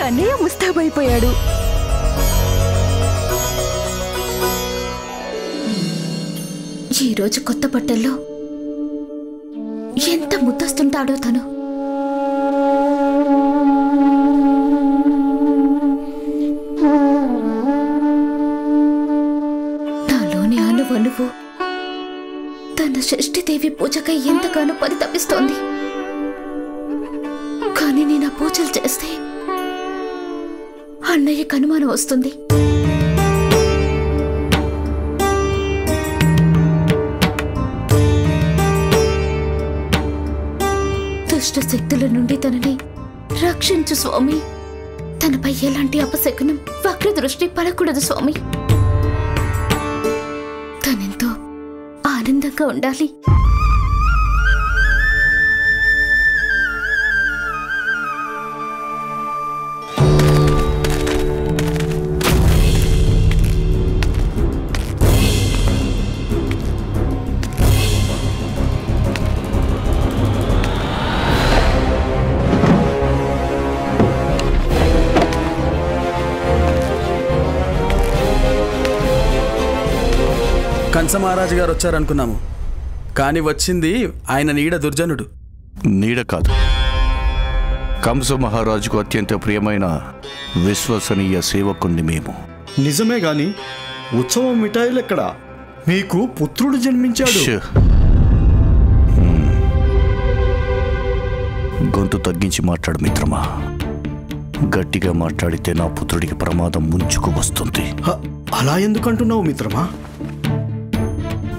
అన్నయ్య ముస్తాబైపోయాడు. ఈరోజు కొత్త బట్టల్లో ఎంత ముద్దస్తుంటాడో తను. నాలోని అనువు తన షష్ఠీదేవి పూజకై ఎంతగానో పరితపిస్తోంది. కానీ నేను ఆ పూజలు చేస్తే అన్నయ్యకు అనుమానం వస్తుంది. దుష్ట శక్తుల నుండి తనని రక్షించు స్వామి. తనపై ఎలాంటి అపశకునం వక్ర దృష్టి పడకూడదు స్వామి. తనెంతో ఆనందంగా ఉండాలి. కంస మహారాజు గారు వచ్చారనుకున్నాము, కానీ వచ్చింది ఆయన నీడ దుర్జనుడు. నీడ కాదు, కంస మహారాజుకు అత్యంత ప్రియమైన విశ్వసనీయ సేవకుణ్ణి మేము. నిజమే గాని ఉత్సవం మిఠాయిలు ఎక్కడ? మీకు పుత్రుడు జన్మించాడు. గొంతు తగ్గించి మాట్లాడు మిత్రమా. గట్టిగా మాట్లాడితే నా పుత్రుడికి ప్రమాదం ముంచుకు వస్తుంది. అలా ఎందుకంటున్నావు మిత్రమా?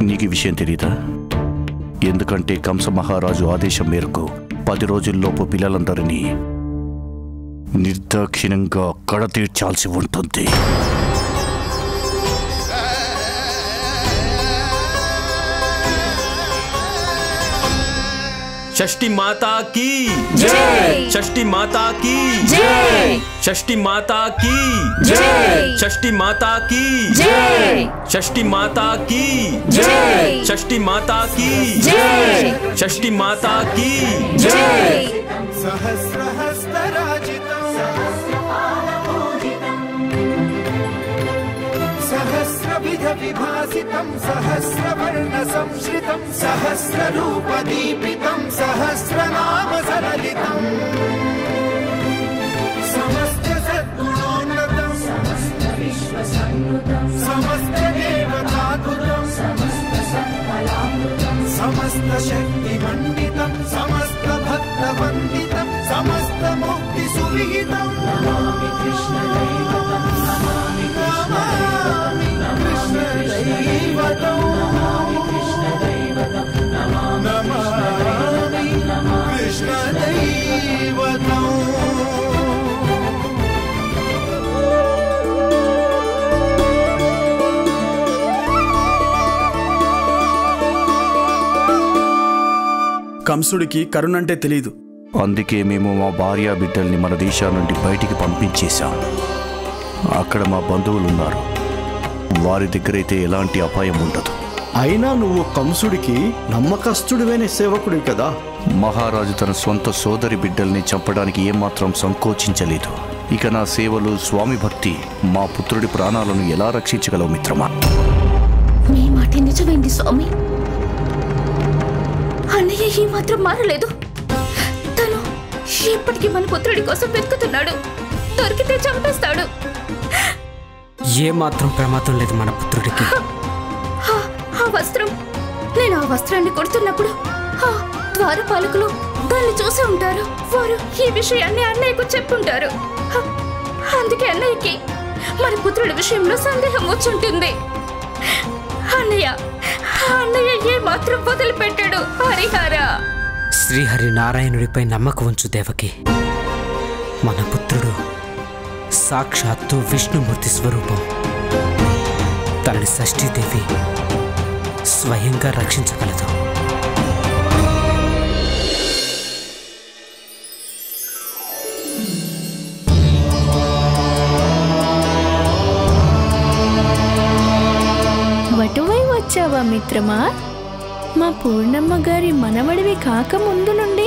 నీకు ఈ విషయం తెలీదా? ఎందుకంటే కంస మహారాజు ఆదేశం మేరకు 10 రోజుల్లోపు పిల్లలందరినీ నిర్దాక్షిణ్యంగా కడతీర్చాల్సి ఉంటుంది. షష్ఠి మాతా కీ జై, షష్ఠి మాతా కీ జై, షష్ఠి మాతా కీ జై, షష్ఠి మాతా కీ జై, షష్ఠి మాతా కీ జై, షష్ఠి మాతా కీ జై, షష్ఠి మాతా కీ జై. సహస్రహస్తరాజితం సహస్రవిధ విభాసితం సహస్రవర్ణ సంశ్రితం సహస్రరూపదీపితం సహస్రనామ సరళితం సమస్త సద్గుణోన్నతం సమస్త దేవతాతులం సమస్త శక్తి మండితం సమస్త భక్త వందితం సమస్త ముక్తి సువిహితం. నమామి కృష్ణ దైవతం నమామి కృష్ణ దైవతం నమామి కృష్ణ దైవతం నమామి కృష్ణ దైవతం. కంసుడికి కరుణంటే తెలీదు. అందుకే మేము మా భార్యా బిడ్డల్ని మన దేశం నుండి బయటికి పంపించేశాం. అక్కడ మా బంధువులున్నారు, వారి దగ్గరైతే ఎలాంటి అపాయం ఉండదు. అయినా నువ్వు కంసుడికి నమ్మకస్తుడివైన సేవకుడివి కదా. మహారాజు తన సొంత సోదరి బిడ్డల్ని చంపడానికి ఏమాత్రం సంకోచించలేదు. ఇక నా సేవలు, స్వామి భక్తి మా పుత్రుడి ప్రాణాలను ఎలా రక్షించగలవు మిత్రమా? మీ మాట నిజమైంది స్వామి. అన్నయ్య ఈ మాత్రం మారలేదు. తను ఎప్పటికీ మన పుత్రుడి కోసం వెతుకుతున్నాడు. దొరికితే చంపేస్తాడు. ఏ మాత్రం ప్రమాదం లేదు మన పుత్రుడికి. ఆ వస్త్రం, నేను ఆ వస్త్రాన్ని కొడుతున్నప్పుడు ఆ ద్వారపాలకులు దాన్ని చూసి ఉంటారు. వారు ఈ విషయాన్ని అన్నయ్యకు చెప్పుంటారు. అందుకే అన్నయ్యకి మన పుత్రుడి విషయంలో సందేహం వచ్చుంటుంది. అన్నయ్య ఏ మాత్రం వదిలిపెట్టాడు హరిహర. శ్రీహరి నారాయణుడిపై నమ్మకం ఉంచు దేవకి. మన పుత్రుడు సాక్షాత్తు విష్ణుమూర్తి స్వరూపం. తనని షష్ఠీదేవి స్వయంగా రక్షించగలదు. వటువై వచ్చావా మిత్రమా? మా పూర్ణమ్మ గారి మనవడివి కాక ముందు నుండి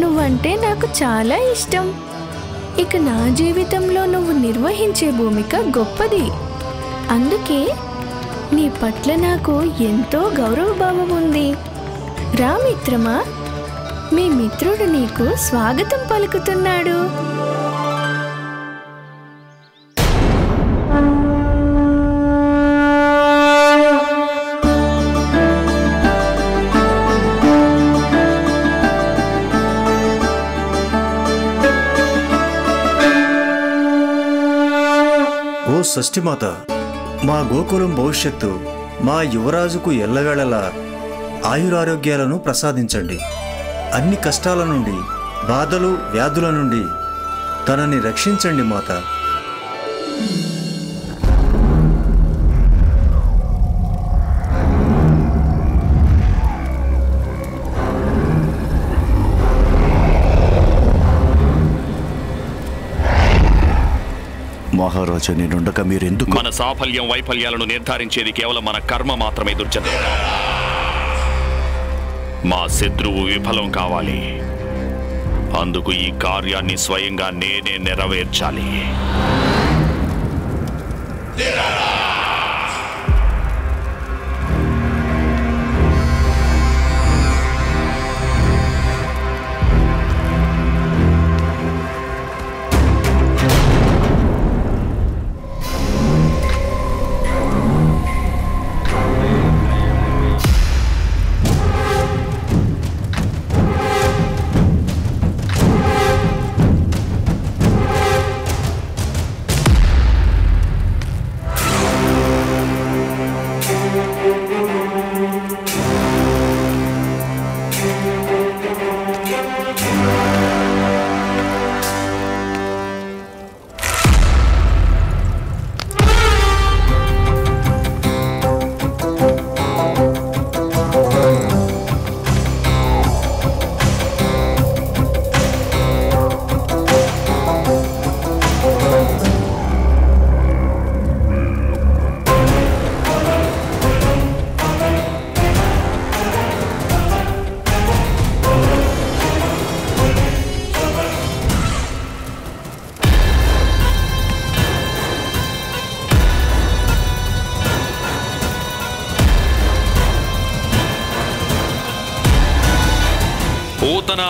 నువ్వంటే నాకు చాలా ఇష్టం. ఇక నా జీవితంలో నువ్వు నిర్వహించే భూమిక గొప్పది. అందుకే నీ పట్ల నాకు ఎంతో గౌరవభావం ఉంది. రా మిత్రమా, మీ మిత్రుడు నీకు స్వాగతం పలుకుతున్నాడు. ఓ షష్ఠిమాత, మా గోకులం భవిష్యత్తు మా యువరాజుకు ఎల్లవేళలా ఆయురారోగ్యాలను ప్రసాదించండి. అన్ని కష్టాల నుండి, బాధలు, వ్యాధుల నుండి తనని రక్షించండి మాత. మహారాజా, నేనుండగా మీరెందుకు? మన సాఫల్యం వైఫల్యాలను నిర్ధారించేది కేవలం మన కర్మ మాత్రమే దుర్జన. మా శత్రువు విఫలం కావాలి. అందుకు ఈ కార్యాన్ని స్వయంగా నేనే నెరవేర్చాలి. పూతన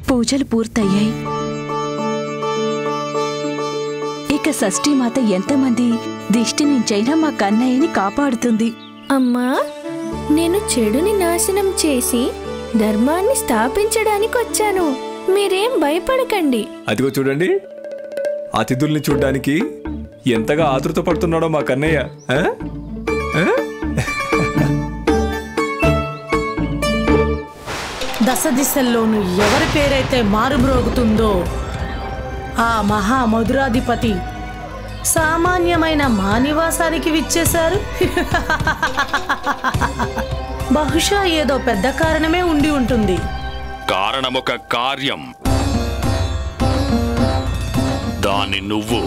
పూజలు పూర్తయ్యాయి. ఇక షష్ఠీమాత ఎంతమంది దిష్టి నుంచైనా మా కన్నయ్యని కాపాడుతుంది. అమ్మా, నేను చెడుని నాశనం చేసి ధర్మాన్ని స్థాపించడానికి వచ్చాను. మీరేం భయపడకండి. అదిగో చూడండి, అతిథుల్ని చూడ్డానికి ఎంతగా ఆతృత పడుతున్నాడో మా కన్నయ్య. దశ దిశల్లోనూ ఎవరి పేరైతే మారుమ్రోగుతుందో ఆ మహామధురాధిపతి సామాన్యమైన మా నివాసానికి విచ్చేశారు. బహుశా ఏదో పెద్ద కారణమే ఉండి ఉంటుంది. కారణమొక కార్యం, దాన్ని నువ్వు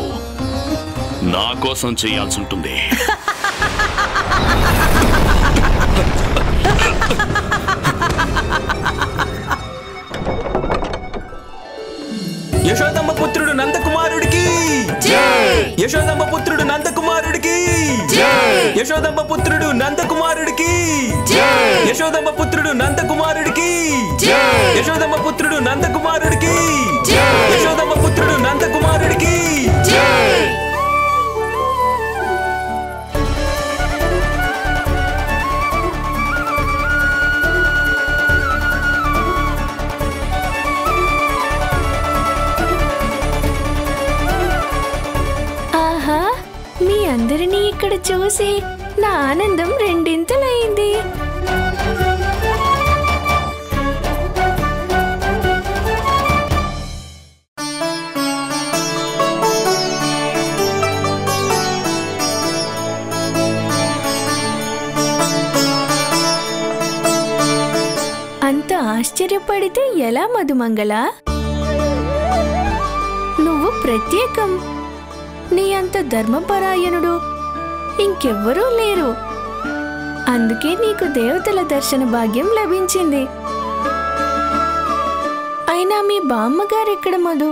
నా కోసం చేయాల్సి ఉంటుంది. యశోదమ్మ పుత్రుడు నందకుమారుడికి, యశోదమ్మ పుత్రుడు నందకుమారుడికి, యశోదమ్మ పుత్రుడు నందకుమారుడికి, యశోదమ్మ పుత్రుడు నందకుమారుడికి, యశోదమ్మ పుత్రుడు నందకుమారుడికి, యశోదమ్మ పుత్రుడు నందకుమారుడికి. మీ అందరినీ ఇక్కడ చూసి నా ఆనందం రెండింతలైంది. ఆశ్చర్యపడితే ఎలా మధుమంగళ? నువ్వు ప్రత్యేకం. నీ అంత ధర్మపరాయణుడు ఇంకెవ్వరూ లేరు. అందుకే నీకు దేవతల దర్శన భాగ్యం లభించింది. అయినా మీ బామ్మగారెక్కడ మధు?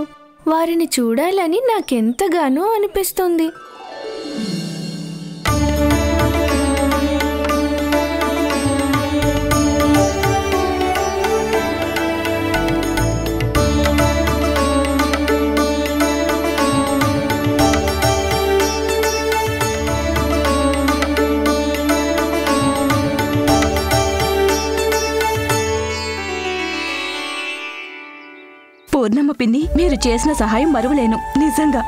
వారిని చూడాలని నాకెంతగానో అనిపిస్తుంది. పూర్ణమ్మ పిన్ని, మీరు చేసిన సహాయం మరువలేను, నిజంగా.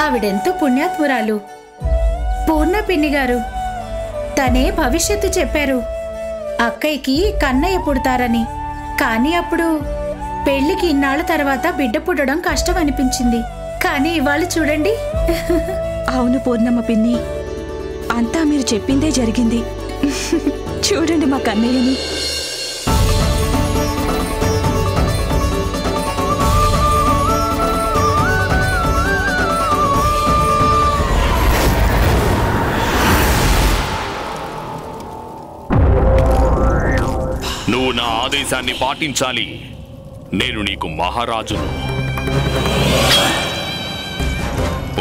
ఆవిడెంతో పుణ్యాత్మురాలు. పూర్ణ పిన్ని గారు తనే భవిష్యత్తు చెప్పారు. అక్కయ్యకి కన్నయ్య పుడతారని. కానీ అప్పుడు పెళ్లికి ఇన్నాళ్ళ తర్వాత బిడ్డ పుట్టడం కష్టం అనిపించింది. కానీ ఇవాళ చూడండి. అవును పూర్ణమ్మ పిన్ని, అంతా మీరు చెప్పిందే జరిగింది. చూడండి మా కన్నయ్యని. నువ్వు నా ఆదేశాన్ని పాటించాలి. నేను నీకు మహారాజును.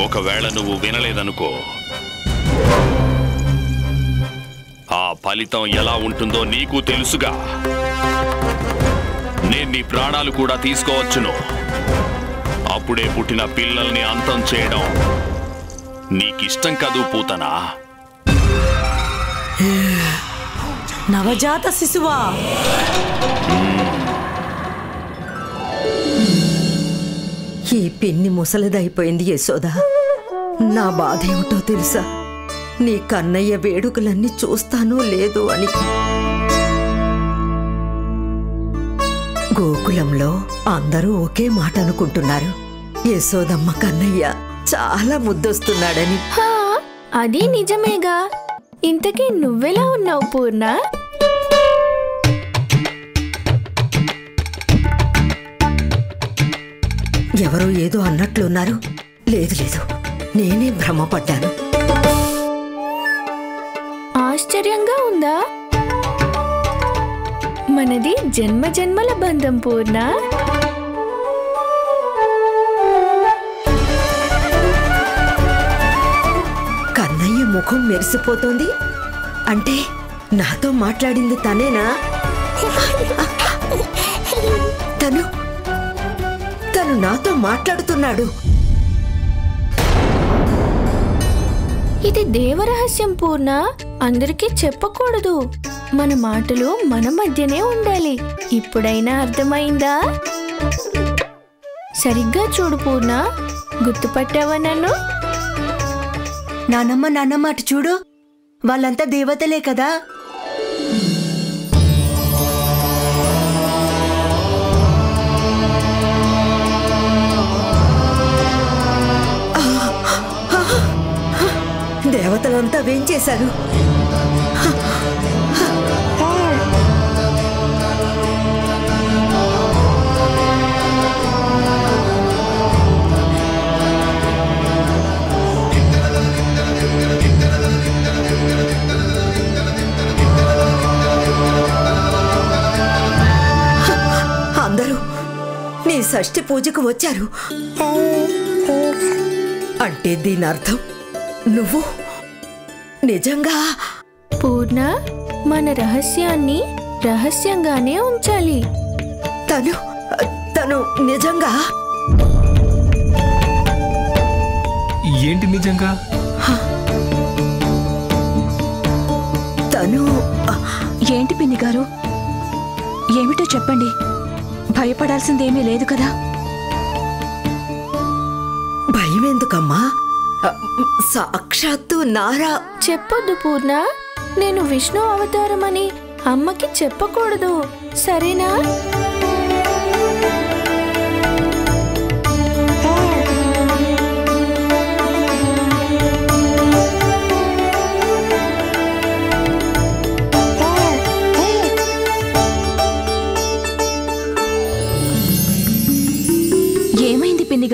ఒకవేళ నువ్వు వినలేదనుకో, ఆ ఫలితం ఎలా ఉంటుందో నీకు తెలుసుగా. నేను నీ ప్రాణాలు కూడా తీసుకోవచ్చును. అప్పుడే పుట్టిన పిల్లల్ని అంతం చేయడం నీకిష్టం కదూ పూతనా? నవజాత శిశువా, ఈ పిన్ని ముసలిదైపోయింది యశోద. నా బాధ ఏమిటో తెలుసా? నీ కన్నయ్య వేడుకలన్నీ చూస్తానో లేదో అని. గోకులంలో అందరూ ఒకే మాట అనుకుంటున్నారు, యశోదమ్మ కన్నయ్య చాలా ముద్దొస్తున్నాడని. అది నిజమేగా. ఇంతకీ నువ్వెలా ఉన్నావు పూర్ణ? ఎవరో ఏదో అన్నట్లున్నారు. లేదు లేదు, నేనే భ్రమపడ్డాను. ఆశ్చర్యంగా ఉందా? మనది జన్మ జన్మల బంధం పూర్ణ. కన్నయ్య ముఖం మెరిసిపోతోంది అంటే నాతో మాట్లాడింది తనేనా? తను నాతో మాట్లాడుతున్నాడు. ఇది దేవరహస్యం పూర్ణ, అందరికీ చెప్పకూడదు. మన మాటలు మన మధ్యనే ఉండాలి. ఇప్పుడైనా అర్థమైందా? సరిగ్గా చూడు పూర్ణ, గుర్తుపట్టావా నన్ను? నానమ్మ అటు చూడు, వాళ్ళంతా దేవతలే కదా. దేవతలంతా వేంచేశారు. అందరూ నీ షష్ఠి పూజకు వచ్చారు అంటే దీని అర్థం నువ్వు నిజంగా. పూర్ణ, మన రహస్యాన్ని రహస్యంగానే ఉంచాలి. తను నిజంగా. ఏంటి నిజంగా? తను ఏంటి పిన్ని గారు, ఏమిటో చెప్పండి. భయపడాల్సిందేమీ లేదు కదా? భయం ఎందుకమ్మా? సాక్షాత్తు నారా. చెప్పొద్దు పూర్ణ, నేను విష్ణు అవతారమని అమ్మకి చెప్పకూడదు, సరేనా?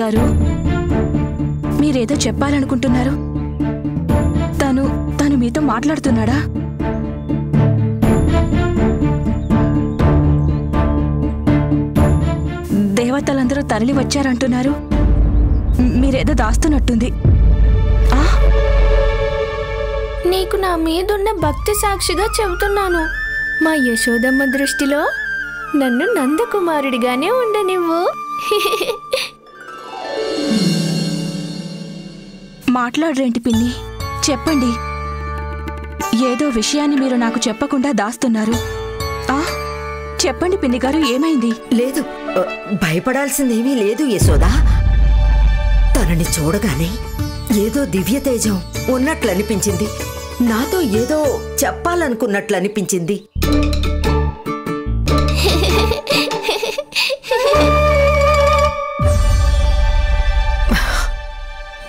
గారు మీరేదో చెప్పాలనుకుంటున్నారు. తను మీతో మాట్లాడుతున్నాడా? దేవతలందరూ తరలి వచ్చారంటున్నారు. మీరేదో దాస్తున్నట్టుంది. నీకు నా మీదున్న భక్తి సాక్షిగా చెబుతున్నాను. మా యశోదమ్మ దృష్టిలో నన్ను నందకుమారుడిగానే ఉండనివ్వు. మాట్లాడరేంటి పిన్ని, చెప్పండి. ఏదో విషయాన్ని మీరు నాకు చెప్పకుండా దాస్తున్నారు. చెప్పండి పిన్ని గారు, ఏమైంది? లేదు, భయపడాల్సిందేమీ లేదు యశోదా. తనని చూడగానే ఏదో దివ్య తేజం ఉన్నట్లనిపించింది. నాతో ఏదో చెప్పాలనుకున్నట్లనిపించింది.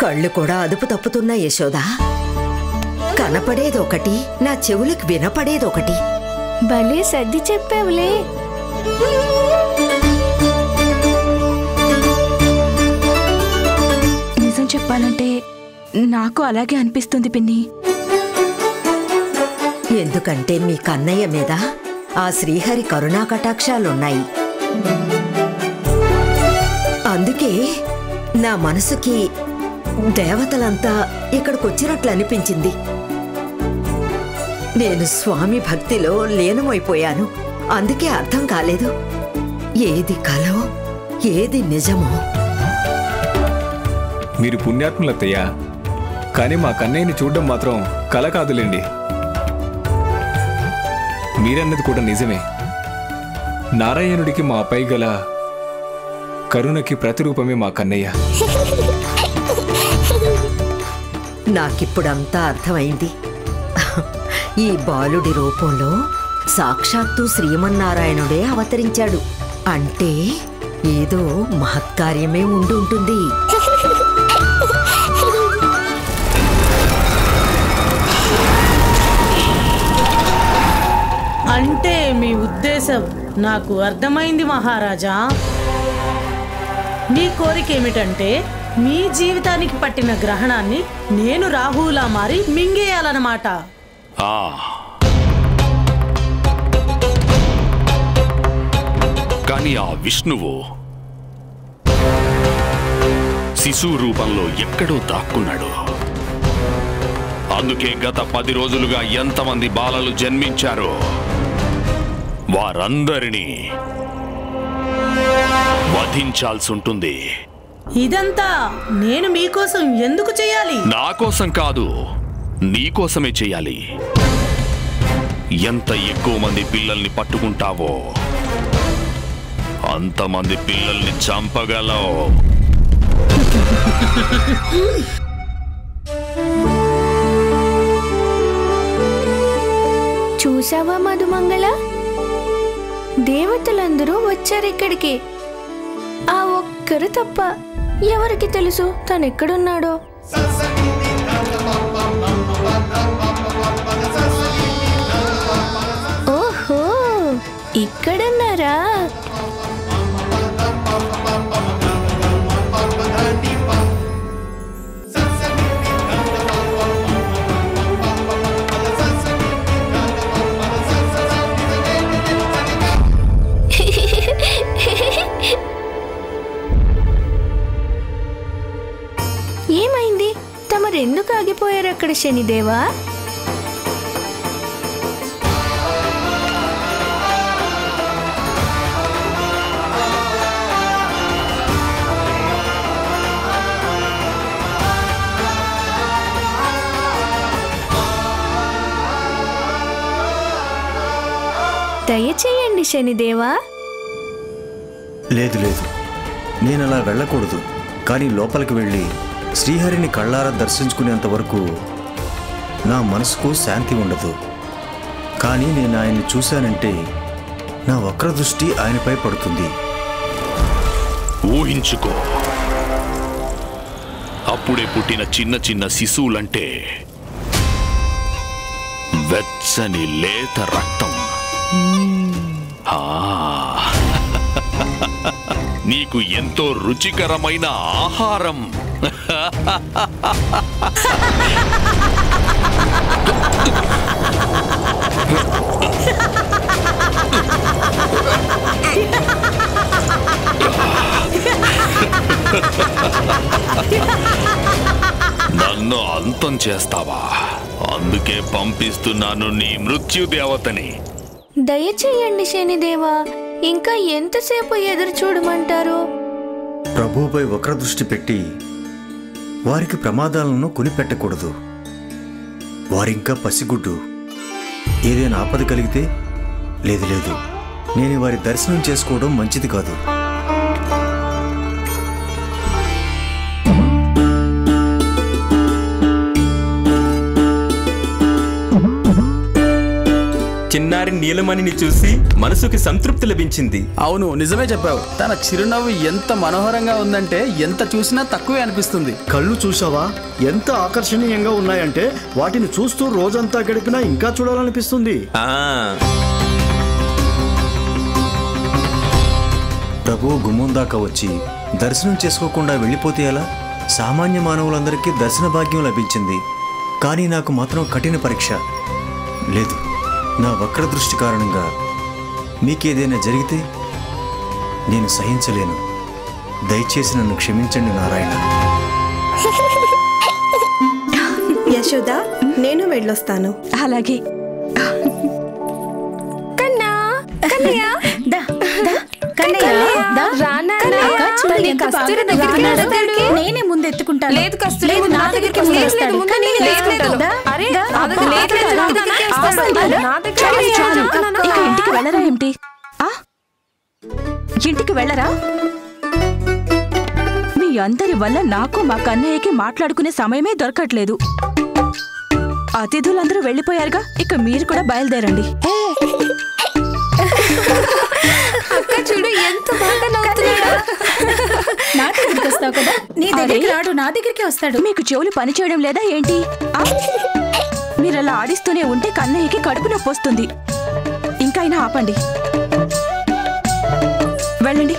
కళ్ళు కూడా అదుపు తప్పుతున్నా యశోదా. కనపడేదొకటి, నా చెవులకు వినపడేదొకటి. భలే సర్ది చెప్పావులే. నిజం చెప్పాలంటే నాకు అలాగే అనిపిస్తుంది పిన్ని. ఎందుకంటే మీ కన్నయ్య మీద ఆ శ్రీహరి కరుణా కటాక్షాలున్నాయి. అందుకే నా మనసుకి దేవతలంతా ఇక్కడికొచ్చినట్లు అనిపించింది. నేను స్వామి భక్తిలో లీనమైపోయాను. అందుకే అర్థం కాలేదు ఏది కలో ఏది నిజమో. మీరు పుణ్యాత్ములత్తయ్యా, కానీ మా కన్నయ్యని చూడడం మాత్రం కల కాదులేండి. మీరన్నది కూడా నిజమే. నారాయణుడికి మా పై గల కరుణకి ప్రతిరూపమే మా కన్నయ్య. నాకిప్పుడంతా అర్థమైంది. ఈ బాలుడి రూపంలో సాక్షాత్తు శ్రీమన్నారాయణుడే అవతరించాడు అంటే ఏదో మహత్కార్యమే ఉండుంటుంది. అంటే మీ ఉద్దేశం నాకు అర్థమైంది మహారాజా. మీ కోరిక ఏమిటంటే మీ జీవితానికి పట్టిన గ్రహణాన్ని నేను రాహులా మారి మింగేయాలన్నమాట. కానీ ఆ విష్ణువు శిశువు రూపంలో ఎక్కడో దాక్కున్నాడు. అందుకే గత 10 రోజులుగా ఎంతమంది బాలలు జన్మించారో వారందరినీ వధించాల్సి ఉంటుంది. ఇదంతా నేను మీకోసం ఎందుకు చేయాలి? నా కోసం కాదు, నీకోసమే చేయాలి. ఎంత ఎక్కువ మంది పిల్లల్ని పట్టుకుంటావో అంతమంది పిల్లల్ని చంపగలవు. చూసావా మధుమంగళ, దేవతలందరూ వచ్చారిక్కడికి. ఆ ఒక్కరు తప్ప ఎవరికి తెలుసు తనెక్కడున్నాడో? ఓహో, ఇక్కడున్నారా? ఏమైంది? తమరెందుకు ఆగిపోయారు అక్కడ శనిదేవా? దయచేయండి శనిదేవా. లేదు లేదు, నేనలా వెళ్ళకూడదు. కానీ లోపలికి వెళ్ళి శ్రీహరిని కళ్ళారా దర్శించుకునేంత వరకు నా మనసుకు శాంతి ఉండదు. కానీ నేను ఆయన్ని చూశానంటే నా వక్ర దృష్టి ఆయనపై పడుతుంది. ఊహించుకో, అప్పుడే పుట్టిన చిన్న చిన్న శిశువులంటే వెచ్చని లేత రక్తం. నీకు ఎంతో రుచికరమైన ఆహారం. నన్ను అంతం చేస్తావా? అందుకే పంపిస్తున్నాను నీ మృత్యుదేవతని. దయచేయండి శనిదేవా, ఇంకా ఎంతసేపు ఎదురు చూడమంటారు? ప్రభువుపై వక్రదృష్టి పెట్టి వారికి ప్రమాదాలను కొనిపెట్టకూడదు. వారింకా పసిగుడ్డు. ఏదైనా ఆపద కలిగితే లేదు నేను వారి దర్శనం చేసుకోవడం మంచిది కాదు. చిన్నారి నీలమణిని చూసి మనసుకి సంతృప్తి లభించింది. అవును, నిజమే చెప్పావు. తన చిరునవ్వు ఎంత మనోహరంగా ఉందంటే ఎంత చూసినా తక్కువే అనిపిస్తుంది. కళ్ళు చూసావా ఎంత ఆకర్షణీయంగా ఉన్నాయంటే వాటిని చూస్తూ రోజంతా గడిపినా ఇంకా చూడాలనిపిస్తుంది. ప్రభు గుమ్మం దాకా వచ్చి దర్శనం చేసుకోకుండా వెళ్ళిపోతే ఎలా? సామాన్య మానవులందరికీ దర్శన భాగ్యం లభించింది, కానీ నాకు మాత్రం కఠిన పరీక్ష. లేదు, నా వక్రదృష్టి కారణంగా మీకేదైనా జరిగితే నేను సహించలేను. దయచేసి నన్ను క్షమించండి నారాయణ. యశోద, నేను వెళ్ళొస్తాను. అలాగే. నేనే ముందు ఎత్తుకుంటాను. లేదు కస్తూరి, నా దగ్గరికి ఇంటికి వెళ్ళరా ఏమిటి? ఇంటికి వెళ్ళరా? మీ అందరి వల్ల నాకు మా కన్నయ్యకి మాట్లాడుకునే సమయమే దొరకట్లేదు. అతిథులందరూ వెళ్ళిపోయారుగా, ఇక మీరు కూడా బయలుదేరండి. అక్క చూడు ఎంత బాగా నవ్వుతున్నాడు. నా దగ్గరికి వస్తావు కదా, నీ దగ్గరికి రాడు, నా దగ్గరికి వస్తాడు. మీకు చెవులు పని చేయడం లేదా ఏంటి? మీరలా ఆడిస్తూనే ఉంటే కన్నయ్యకి కడుపు నొప్పి వస్తుంది. ఇంకైనా ఆపండి, వెళ్ళండి.